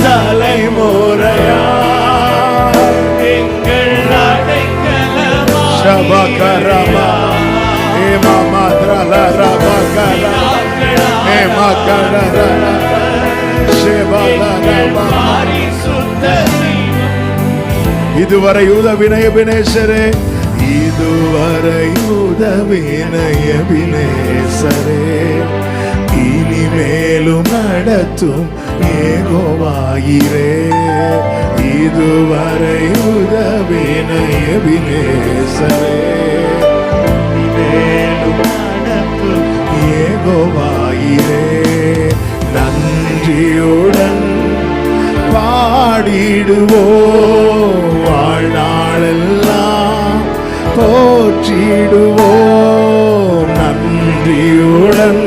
தலைமுறையா எங்கள் அடைக்கலமா சபகரமா ஏமாத்ரலரபகரா ஏமாகரரா சேவலரபா இதுவரை உதவின எபினேசரே, இதுவரை உதவின எபினேசரே, இனிமேலும் நடத்தும் யெகோவாயிரே. இதுவரை உதவின எபினேசரே, இனிமேலும் நடத்தும் யெகோவாயிரே. நன்றியுடன் பாடிடுவோம், வாழ்நாளெல்லாம் போற்றிடுவோம். நன்றியுடன்